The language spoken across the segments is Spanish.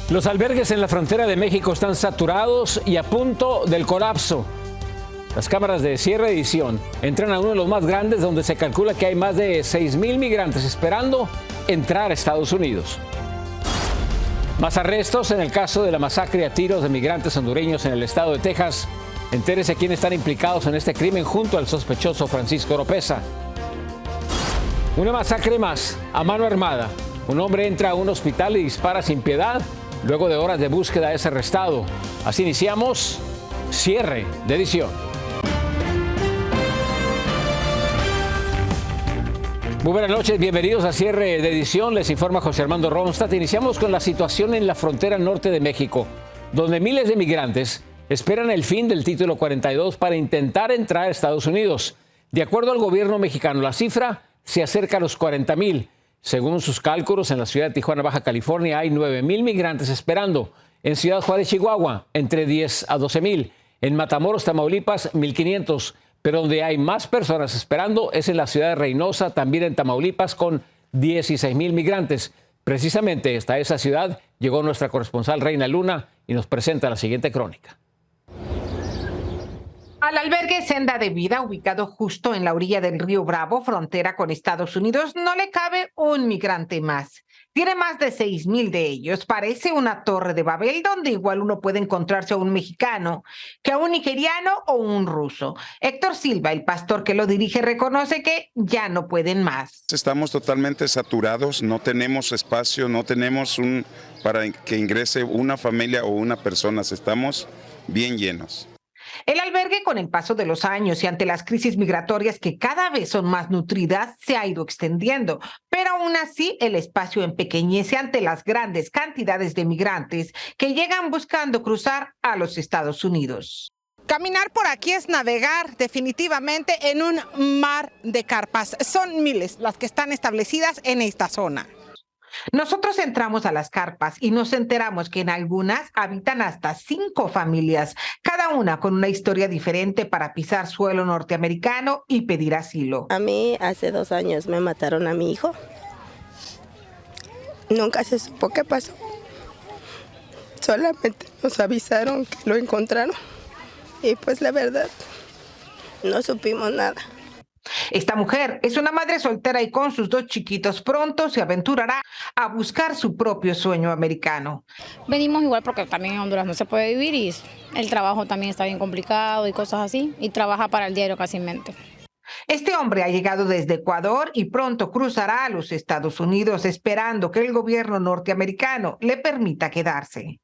Los albergues en la frontera de México están saturados y a punto del colapso. Las cámaras de cierre edición entran a uno de los más grandes, donde se calcula que hay más de 6,000 migrantes esperando entrar a Estados Unidos. Más arrestos en el caso de la masacre a tiros de migrantes hondureños en el estado de Texas. Entérese quiénes están implicados en este crimen junto al sospechoso Francisco Oropeza. Una masacre más a mano armada. Un hombre entra a un hospital y dispara sin piedad. Luego de horas de búsqueda es arrestado. Así iniciamos cierre de edición. Muy buenas noches, bienvenidos a cierre de edición. Les informa José Armando Ronstadt. Iniciamos con la situación en la frontera norte de México, donde miles de migrantes esperan el fin del título 42 para intentar entrar a Estados Unidos. De acuerdo al gobierno mexicano, la cifra se acerca a los 40,000. Según sus cálculos, en la ciudad de Tijuana, Baja California, hay 9,000 migrantes esperando. En Ciudad Juárez, Chihuahua, entre 10 a 12,000. En Matamoros, Tamaulipas, 1,500. Pero donde hay más personas esperando es en la ciudad de Reynosa, también en Tamaulipas, con 16,000 migrantes. Precisamente hasta esa ciudad llegó nuestra corresponsal Reina Luna y nos presenta la siguiente crónica. Al albergue Senda de Vida, ubicado justo en la orilla del río Bravo, frontera con Estados Unidos, no le cabe un migrante más. Tiene más de 6,000 de ellos. Parece una torre de Babel donde igual uno puede encontrarse a un mexicano que a un nigeriano o un ruso. Héctor Silva, el pastor que lo dirige, reconoce que ya no pueden más. Estamos totalmente saturados, no tenemos espacio, no tenemos para que ingrese una familia o una persona, estamos bien llenos. El albergue, con el paso de los años y ante las crisis migratorias que cada vez son más nutridas, se ha ido extendiendo, pero aún así el espacio empequeñece ante las grandes cantidades de migrantes que llegan buscando cruzar a los Estados Unidos. Caminar por aquí es navegar definitivamente en un mar de carpas. Son miles las que están establecidas en esta zona. Nosotros entramos a las carpas y nos enteramos que en algunas habitan hasta 5 familias, cada una con una historia diferente para pisar suelo norteamericano y pedir asilo. A mí hace 2 años me mataron a mi hijo. Nunca se supo qué pasó. Solamente nos avisaron que lo encontraron y pues la verdad no supimos nada. Esta mujer es una madre soltera y con sus 2 chiquitos pronto se aventurará a buscar su propio sueño americano. Venimos igual porque también en Honduras no se puede vivir y el trabajo también está bien complicado y cosas así, y trabaja para el diario casi mente. Este hombre ha llegado desde Ecuador y pronto cruzará a los Estados Unidos esperando que el gobierno norteamericano le permita quedarse.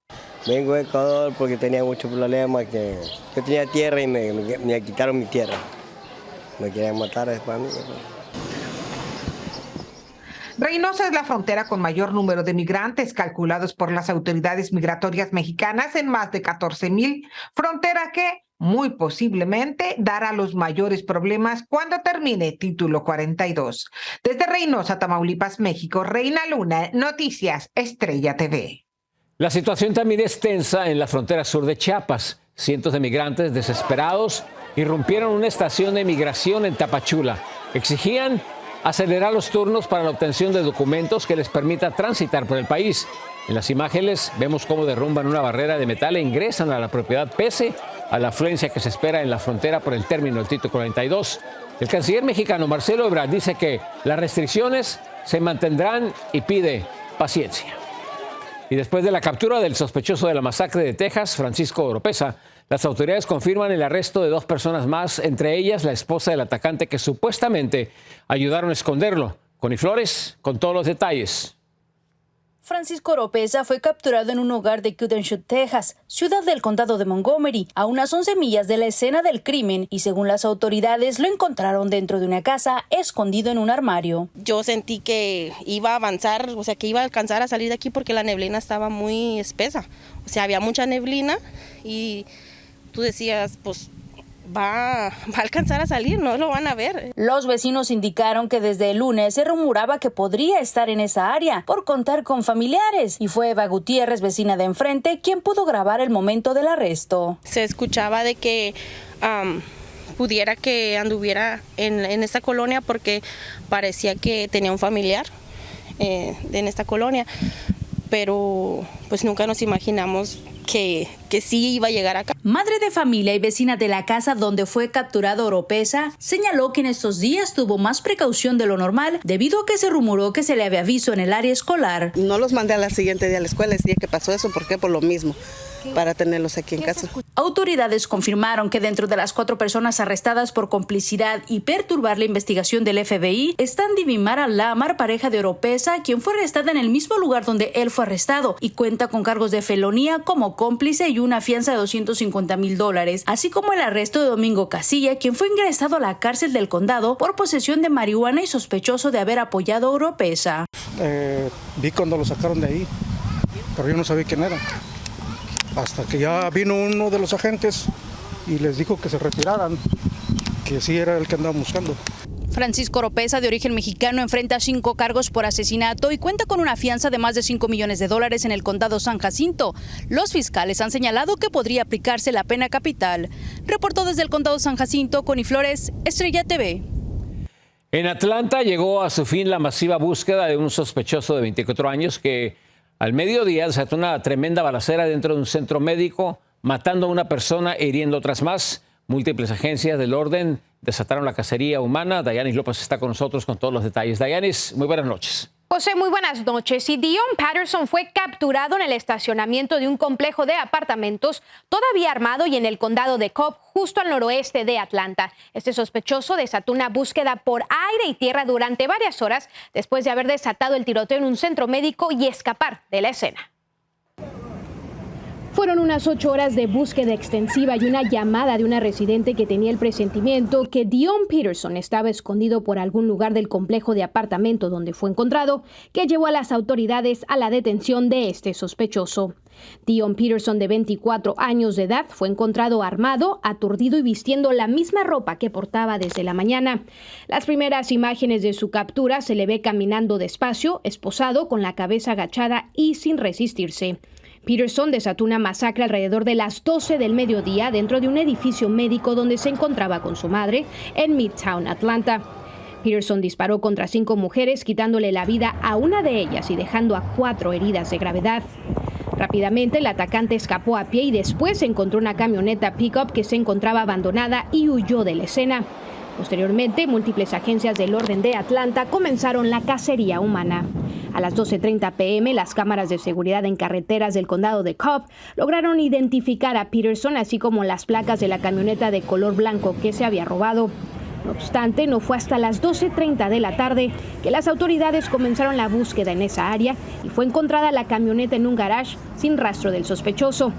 Vengo de Ecuador porque tenía muchos problemas, que yo tenía tierra y me quitaron mi tierra. Me quieren matar después a mí. Reynosa es la frontera con mayor número de migrantes calculados por las autoridades migratorias mexicanas en más de 14,000, frontera que muy posiblemente dará los mayores problemas cuando termine título 42. Desde Reynosa, Tamaulipas, México, Reina Luna, Noticias Estrella TV. La situación también es tensa en la frontera sur de Chiapas. Cientos de migrantes desesperados irrumpieron una estación de migración en Tapachula. Exigían acelerar los turnos para la obtención de documentos que les permita transitar por el país. En las imágenes vemos cómo derrumban una barrera de metal e ingresan a la propiedad pese a la afluencia que se espera en la frontera por el término del título 42. El canciller mexicano Marcelo Ebrard dice que las restricciones se mantendrán y pide paciencia. Y después de la captura del sospechoso de la masacre de Texas, Francisco Oropeza, las autoridades confirman el arresto de 2 personas más, entre ellas la esposa del atacante que supuestamente ayudaron a esconderlo. Connie Flores con todos los detalles. Francisco Oropeza fue capturado en un hogar de Kudenshoot, Texas, ciudad del condado de Montgomery, a unas 11 millas de la escena del crimen, y según las autoridades lo encontraron dentro de una casa, escondido en un armario. Yo sentí que iba a avanzar, o sea, que iba a alcanzar a salir de aquí porque la neblina estaba muy espesa. O sea, había mucha neblina y tú decías, pues va a alcanzar a salir, no lo van a ver. Los vecinos indicaron que desde el lunes se rumoraba que podría estar en esa área por contar con familiares, y fue Eva Gutiérrez, vecina de enfrente, quien pudo grabar el momento del arresto. Se escuchaba de que pudiera que anduviera en esta colonia porque parecía que tenía un familiar en esta colonia. pero pues nunca nos imaginamos que sí iba a llegar acá. Madre de familia y vecina de la casa donde fue capturado Oropesa señaló que en estos días tuvo más precaución de lo normal debido a que se rumoró que se le había visto en el área escolar. No los mandé al siguiente día a la escuela ese día que pasó eso, ¿por qué? Por lo mismo, para tenerlos aquí en casa. Autoridades confirmaron que dentro de las 4 personas arrestadas por complicidad y perturbar la investigación del FBI están Divimara Lamar, pareja de Oropesa, quien fue arrestada en el mismo lugar donde él fue arrestado y cuenta con cargos de felonía como cómplice y una fianza de $250,000, así como el arresto de Domingo Casilla, quien fue ingresado a la cárcel del condado por posesión de marihuana y sospechoso de haber apoyado a Oropesa. Vi cuando lo sacaron de ahí, pero yo no sabía quién era. Hasta que ya vino uno de los agentes y les dijo que se retiraran, que sí era el que andaba buscando. Francisco Oropesa, de origen mexicano, enfrenta 5 cargos por asesinato y cuenta con una fianza de más de $5 millones en el condado San Jacinto. Los fiscales han señalado que podría aplicarse la pena capital. Reportó desde el condado San Jacinto, Connie Flores, Estrella TV. En Atlanta llegó a su fin la masiva búsqueda de un sospechoso de 24 años que al mediodía desató una tremenda balacera dentro de un centro médico, matando a una persona e hiriendo otras más. Múltiples agencias del orden desataron la cacería humana. Dayanis López está con nosotros con todos los detalles. Dayanis, muy buenas noches. José, muy buenas noches. Y Dion Patterson fue capturado en el estacionamiento de un complejo de apartamentos todavía armado y en el condado de Cobb, justo al noroeste de Atlanta. Este sospechoso desató una búsqueda por aire y tierra durante varias horas después de haber desatado el tiroteo en un centro médico y escapar de la escena. Fueron unas 8 horas de búsqueda extensiva y una llamada de una residente que tenía el presentimiento que Dion Patterson estaba escondido por algún lugar del complejo de apartamento donde fue encontrado, que llevó a las autoridades a la detención de este sospechoso. Dion Patterson, de 24 años de edad, fue encontrado armado, aturdido y vistiendo la misma ropa que portaba desde la mañana. Las primeras imágenes de su captura se le ve caminando despacio, esposado, con la cabeza agachada y sin resistirse. Patterson desató una masacre alrededor de las 12 del mediodía dentro de un edificio médico donde se encontraba con su madre en Midtown, Atlanta. Patterson disparó contra 5 mujeres, quitándole la vida a una de ellas y dejando a 4 heridas de gravedad. Rápidamente, el atacante escapó a pie y después encontró una camioneta pick-up que se encontraba abandonada y huyó de la escena. Posteriormente, múltiples agencias del orden de Atlanta comenzaron la cacería humana. A las 12:30 p.m., las cámaras de seguridad en carreteras del condado de Cobb lograron identificar a Patterson, así como las placas de la camioneta de color blanco que se había robado. No obstante, no fue hasta las 12:30 de la tarde que las autoridades comenzaron la búsqueda en esa área y fue encontrada la camioneta en un garage sin rastro del sospechoso.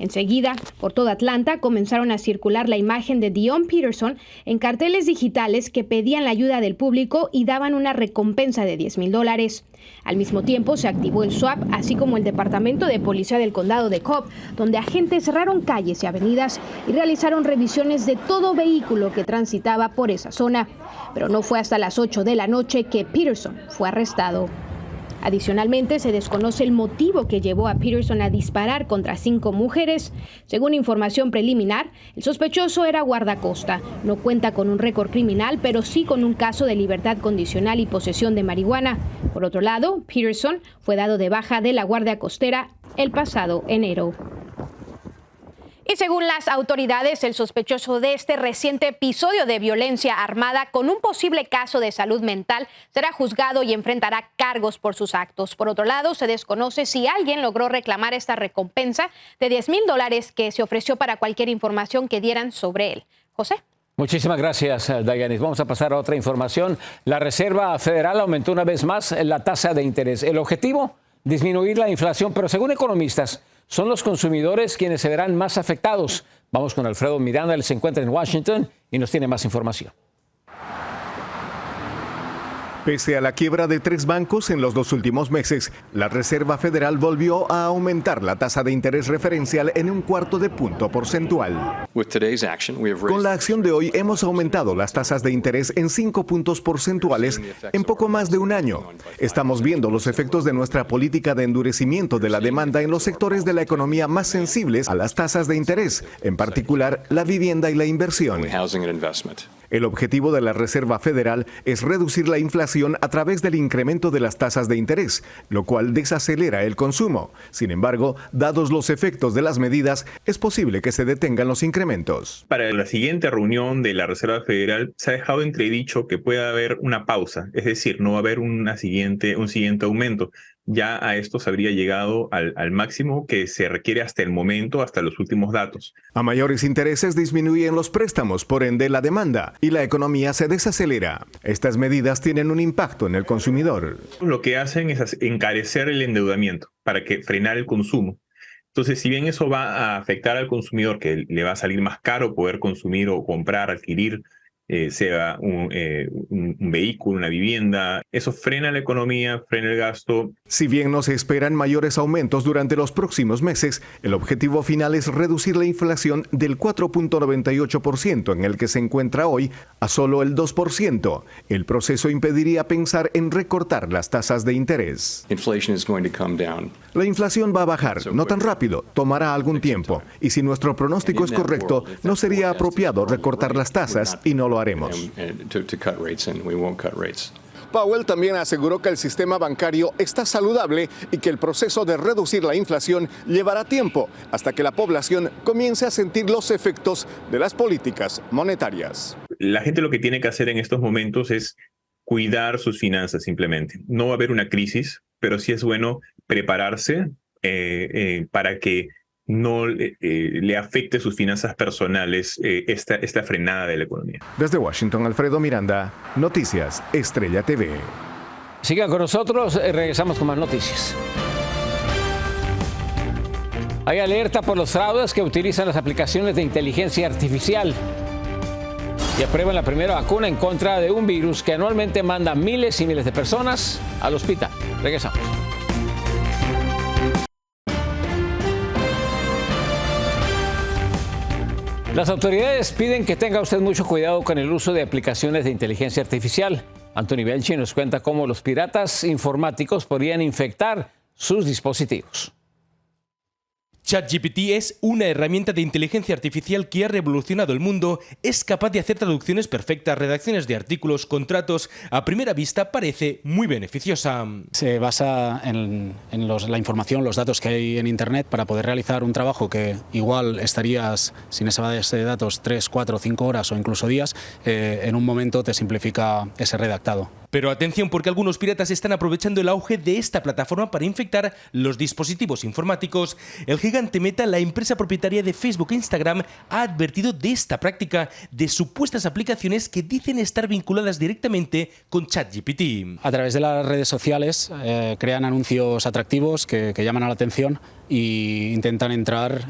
Enseguida, por toda Atlanta, comenzaron a circular la imagen de Dion Patterson en carteles digitales que pedían la ayuda del público y daban una recompensa de $10,000. Al mismo tiempo, se activó el SWAT, así como el Departamento de Policía del Condado de Cobb, donde agentes cerraron calles y avenidas y realizaron revisiones de todo vehículo que transitaba por esa zona. Pero no fue hasta las 8 de la noche que Patterson fue arrestado. Adicionalmente, se desconoce el motivo que llevó a Patterson a disparar contra 5 mujeres. Según información preliminar, el sospechoso era guardacosta. No cuenta con un récord criminal, pero sí con un caso de libertad condicional y posesión de marihuana. Por otro lado, Patterson fue dado de baja de la Guardia Costera el pasado enero. Y según las autoridades, el sospechoso de este reciente episodio de violencia armada con un posible caso de salud mental será juzgado y enfrentará cargos por sus actos. Por otro lado, se desconoce si alguien logró reclamar esta recompensa de $10,000 que se ofreció para cualquier información que dieran sobre él. José. Muchísimas gracias, Dayanis. Vamos a pasar a otra información. La Reserva Federal aumentó una vez más la tasa de interés. El objetivo, disminuir la inflación, pero según economistas, son los consumidores quienes se verán más afectados. Vamos con Alfredo Miranda, él se encuentra en Washington y nos tiene más información. Pese a la quiebra de 3 bancos en los 2 últimos meses, la Reserva Federal volvió a aumentar la tasa de interés referencial en 1/4 punto porcentual. Con la acción de hoy hemos aumentado las tasas de interés en 5 puntos porcentuales en poco más de un año. Estamos viendo los efectos de nuestra política de endurecimiento de la demanda en los sectores de la economía más sensibles a las tasas de interés, en particular la vivienda y la inversión. El objetivo de la Reserva Federal es reducir la inflación a través del incremento de las tasas de interés, lo cual desacelera el consumo. Sin embargo, dados los efectos de las medidas, es posible que se detengan los incrementos. Para la siguiente reunión de la Reserva Federal se ha dejado entredicho que pueda haber una pausa, es decir, no va a haber un siguiente aumento. Ya a esto se habría llegado al máximo que se requiere hasta el momento, hasta los últimos datos. A mayores intereses disminuyen los préstamos, por ende la demanda, y la economía se desacelera. Estas medidas tienen un impacto en el consumidor. Lo que hacen es encarecer el endeudamiento para frenar el consumo. Entonces, si bien eso va a afectar al consumidor, que le va a salir más caro poder consumir o comprar, adquirir, sea un vehículo, una vivienda, eso frena la economía, frena el gasto. Si bien no se esperan mayores aumentos durante los próximos meses, el objetivo final es reducir la inflación del 4.98% en el que se encuentra hoy a solo el 2%. El proceso impediría pensar en recortar las tasas de interés. La inflación va a bajar, no tan rápido, tomará algún tiempo. Y si nuestro pronóstico es correcto, no sería apropiado recortar las tasas y no lo haremos. Powell también aseguró que el sistema bancario está saludable y que el proceso de reducir la inflación llevará tiempo hasta que la población comience a sentir los efectos de las políticas monetarias. La gente lo que tiene que hacer en estos momentos es cuidar sus finanzas simplemente. No va a haber una crisis, pero sí es bueno prepararse para que no le afecte sus finanzas personales esta frenada de la economía. Desde Washington, Alfredo Miranda, Noticias Estrella TV. Sigan con nosotros, regresamos con más noticias. Hay alerta por los fraudes que utilizan las aplicaciones de inteligencia artificial y aprueban la primera vacuna en contra de un virus que anualmente manda miles y miles de personas al hospital. Regresamos. Las autoridades piden que tenga usted mucho cuidado con el uso de aplicaciones de inteligencia artificial. Anthony Belchi nos cuenta cómo los piratas informáticos podrían infectar sus dispositivos. ChatGPT es una herramienta de inteligencia artificial que ha revolucionado el mundo. Es capaz de hacer traducciones perfectas, redacciones de artículos, contratos. A primera vista parece muy beneficiosa. Se basa en la información, los datos que hay en Internet para poder realizar un trabajo que igual estarías sin esa base de datos 3, 4, 5 horas o incluso días. En un momento te simplifica ese redactado. Pero atención, porque algunos piratas están aprovechando el auge de esta plataforma para infectar los dispositivos informáticos. El gigante Meta, la empresa propietaria de Facebook e Instagram, ha advertido de esta práctica, de supuestas aplicaciones que dicen estar vinculadas directamente con ChatGPT. A través de las redes sociales crean anuncios atractivos que llaman a la atención e intentan entrar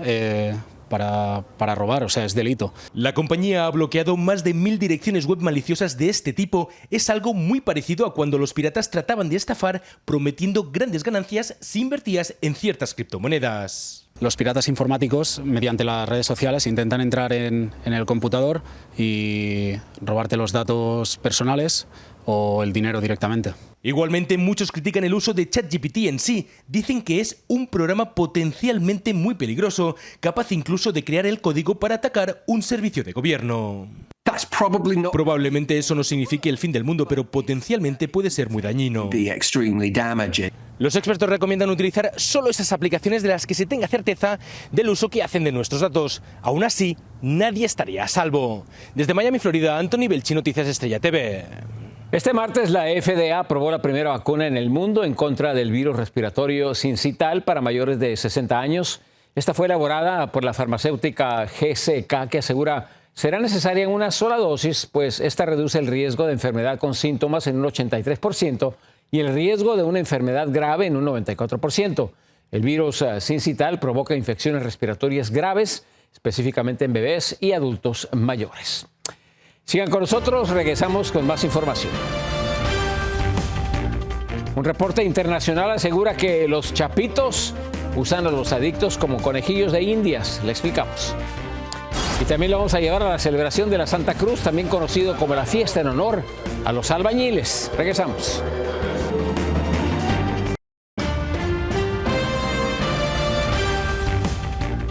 para robar, o sea, es delito. La compañía ha bloqueado más de 1000 direcciones web maliciosas de este tipo. Es algo muy parecido a cuando los piratas trataban de estafar prometiendo grandes ganancias si invertías en ciertas criptomonedas. Los piratas informáticos, mediante las redes sociales, intentan entrar en el computador y robarte los datos personales o el dinero directamente. Igualmente, muchos critican el uso de ChatGPT en sí. Dicen que es un programa potencialmente muy peligroso, capaz incluso de crear el código para atacar un servicio de gobierno. Probablemente eso no signifique el fin del mundo, pero potencialmente puede ser muy dañino. Los expertos recomiendan utilizar solo esas aplicaciones de las que se tenga certeza del uso que hacen de nuestros datos. Aún así, nadie estaría a salvo. Desde Miami, Florida, Anthony Belchi, Noticias Estrella TV. Este martes la FDA aprobó la primera vacuna en el mundo en contra del virus respiratorio sincital para mayores de 60 años. Esta fue elaborada por la farmacéutica GSK, que asegura será necesaria en una sola dosis, pues esta reduce el riesgo de enfermedad con síntomas en un 83% y el riesgo de una enfermedad grave en un 94%. El virus sincital provoca infecciones respiratorias graves, específicamente en bebés y adultos mayores. Sigan con nosotros, regresamos con más información. Un reporte internacional asegura que los chapitos usan a los adictos como conejillos de indias. Le explicamos. Y también lo vamos a llevar a la celebración de la Santa Cruz, también conocido como la fiesta en honor a los albañiles. Regresamos.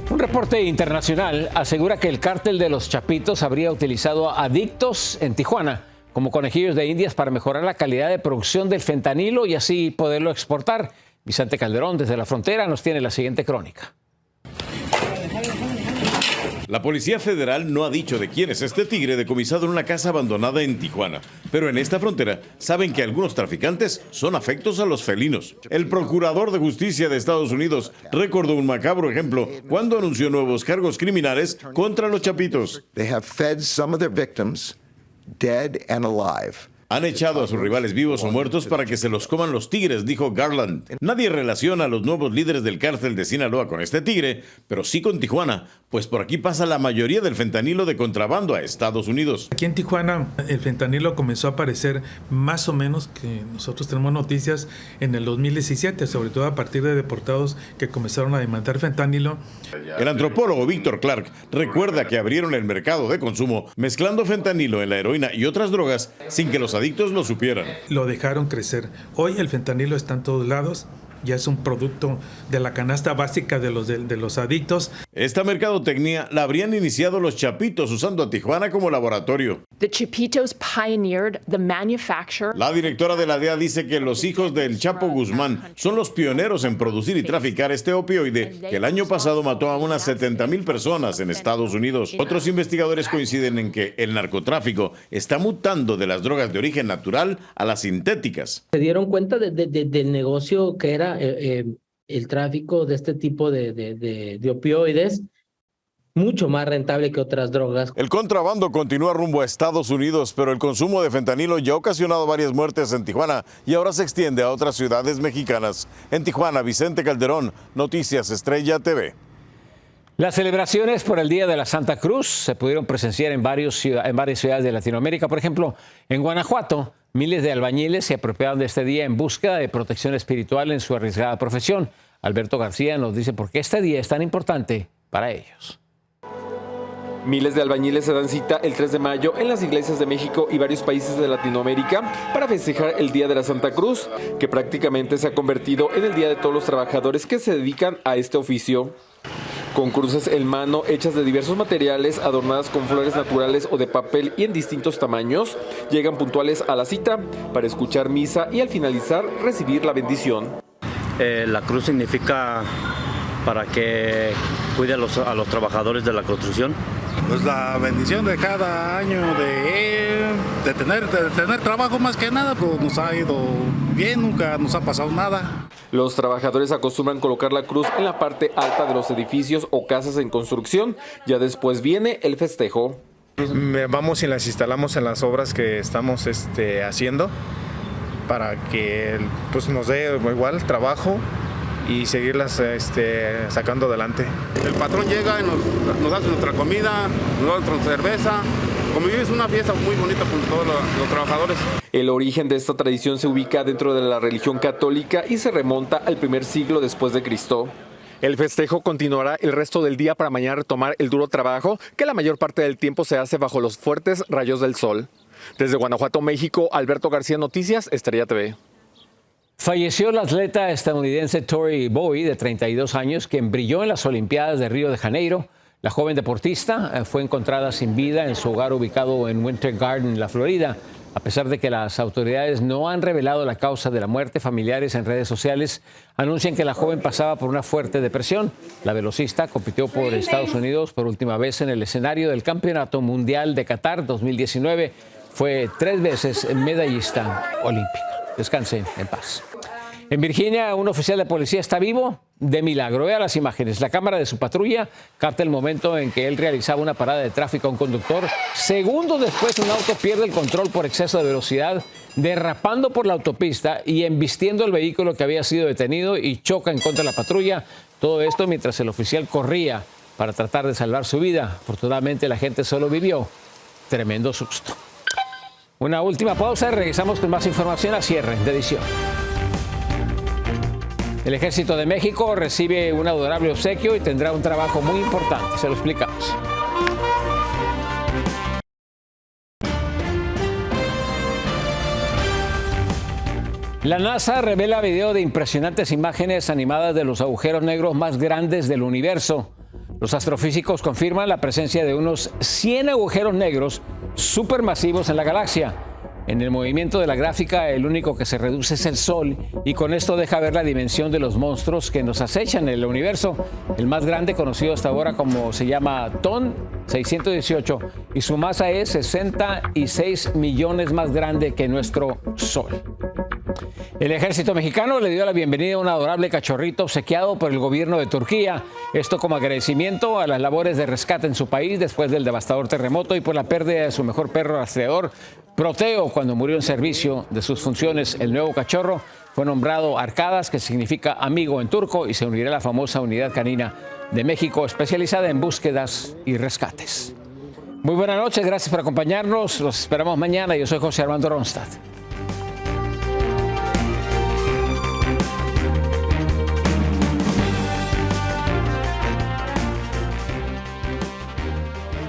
Un reporte internacional asegura que el cártel de los Chapitos habría utilizado adictos en Tijuana como conejillos de indias para mejorar la calidad de producción del fentanilo y así poderlo exportar. Vicente Calderón, desde la frontera, nos tiene la siguiente crónica. La Policía Federal no ha dicho de quién es este tigre decomisado en una casa abandonada en Tijuana, pero en esta frontera saben que algunos traficantes son afectos a los felinos. El Procurador de Justicia de Estados Unidos recordó un macabro ejemplo cuando anunció nuevos cargos criminales contra los Chapitos. They have fed some of their victims dead and alive. Han echado a sus rivales vivos o muertos para que se los coman los tigres, dijo Garland. Nadie relaciona a los nuevos líderes del cártel de Sinaloa con este tigre, pero sí con Tijuana, pues por aquí pasa la mayoría del fentanilo de contrabando a Estados Unidos. Aquí en Tijuana el fentanilo comenzó a aparecer más o menos, que nosotros tenemos noticias, en el 2017, sobre todo a partir de deportados que comenzaron a demandar fentanilo. El antropólogo Víctor Clark recuerda que abrieron el mercado de consumo mezclando fentanilo en la heroína y otras drogas sin que los adictos lo supieran. Lo dejaron crecer. Hoy el fentanilo está en todos lados. Ya es un producto de la canasta básica de los adictos. Esta mercadotecnia la habrían iniciado los Chapitos usando a Tijuana como laboratorio. The Chapitos pioneered the manufacture. La directora de la DEA dice que los hijos del Chapo Guzmán son los pioneros en producir y traficar este opioide que el año pasado mató a unas 70,000 personas en Estados Unidos. Otros investigadores coinciden en que el narcotráfico está mutando de las drogas de origen natural a las sintéticas. Se dieron cuenta del negocio que era el tráfico de este tipo de opioides, mucho más rentable que otras drogas. El contrabando continúa rumbo a Estados Unidos, pero el consumo de fentanilo ya ha ocasionado varias muertes en Tijuana y ahora se extiende a otras ciudades mexicanas. En Tijuana, Vicente Calderón, Noticias Estrella TV. Las celebraciones por el Día de la Santa Cruz se pudieron presenciar en varias ciudades de Latinoamérica. Por ejemplo, en Guanajuato, miles de albañiles se apropiaron de este día en búsqueda de protección espiritual en su arriesgada profesión. Alberto García nos dice por qué este día es tan importante para ellos. Miles de albañiles se dan cita el 3 de mayo en las iglesias de México y varios países de Latinoamérica para festejar el Día de la Santa Cruz, que prácticamente se ha convertido en el día de todos los trabajadores que se dedican a este oficio. Con cruces en mano hechas de diversos materiales, adornadas con flores naturales o de papel y en distintos tamaños, llegan puntuales a la cita para escuchar misa y al finalizar recibir la bendición. La cruz significa para que cuide a los trabajadores de la construcción. Pues la bendición de cada año de tener trabajo, más que nada, pues nos ha ido bien, nunca nos ha pasado nada. Los trabajadores acostumbran colocar la cruz en la parte alta de los edificios o casas en construcción. Ya después viene el festejo. Vamos y las instalamos en las obras que estamos haciendo para que pues, nos dé igual trabajo y seguirlas sacando adelante. El patrón llega y nos hace nuestra comida, nos da nuestra cerveza. Convivir es una fiesta muy bonita con todos los trabajadores. El origen de esta tradición se ubica dentro de la religión católica y se remonta al primer siglo después de Cristo. El festejo continuará el resto del día para mañana retomar el duro trabajo que la mayor parte del tiempo se hace bajo los fuertes rayos del sol. Desde Guanajuato, México, Alberto García, Noticias Estrella TV. Falleció la atleta estadounidense Tori Bowie, de 32 años, quien brilló en las Olimpiadas de Río de Janeiro. La joven deportista fue encontrada sin vida en su hogar ubicado en Winter Garden, la Florida. A pesar de que las autoridades no han revelado la causa de la muerte, familiares en redes sociales anuncian que la joven pasaba por una fuerte depresión. La velocista compitió por Estados Unidos por última vez en el escenario del Campeonato Mundial de Qatar 2019. Fue 3 veces medallista olímpica. Descansen en paz. En Virginia, un oficial de policía está vivo de milagro. Vea las imágenes. La cámara de su patrulla capta el momento en que él realizaba una parada de tráfico a un conductor. Segundos después, un auto pierde el control por exceso de velocidad, derrapando por la autopista y embistiendo el vehículo que había sido detenido y choca en contra de la patrulla. Todo esto mientras el oficial corría para tratar de salvar su vida. Afortunadamente, la gente solo vivió tremendo susto. Una última pausa y regresamos con más información a cierre de edición. El Ejército de México recibe un adorable obsequio y tendrá un trabajo muy importante. Se lo explicamos. La NASA revela video de impresionantes imágenes animadas de los agujeros negros más grandes del universo. Los astrofísicos confirman la presencia de unos 100 agujeros negros supermasivos en la galaxia. En el movimiento de la gráfica, el único que se reduce es el Sol, y con esto deja ver la dimensión de los monstruos que nos acechan en el universo. El más grande, conocido hasta ahora como se llama TON 618, y su masa es 66 millones más grande que nuestro Sol. El ejército mexicano le dio la bienvenida a un adorable cachorrito obsequiado por el gobierno de Turquía. Esto como agradecimiento a las labores de rescate en su país después del devastador terremoto y por la pérdida de su mejor perro rastreador, Proteo, cuando murió en servicio de sus funciones. El nuevo cachorro fue nombrado Arcadas, que significa amigo en turco, y se unirá a la famosa unidad canina de México especializada en búsquedas y rescates. Muy buenas noches, gracias por acompañarnos. Los esperamos mañana. Yo soy José Armando Ronstadt.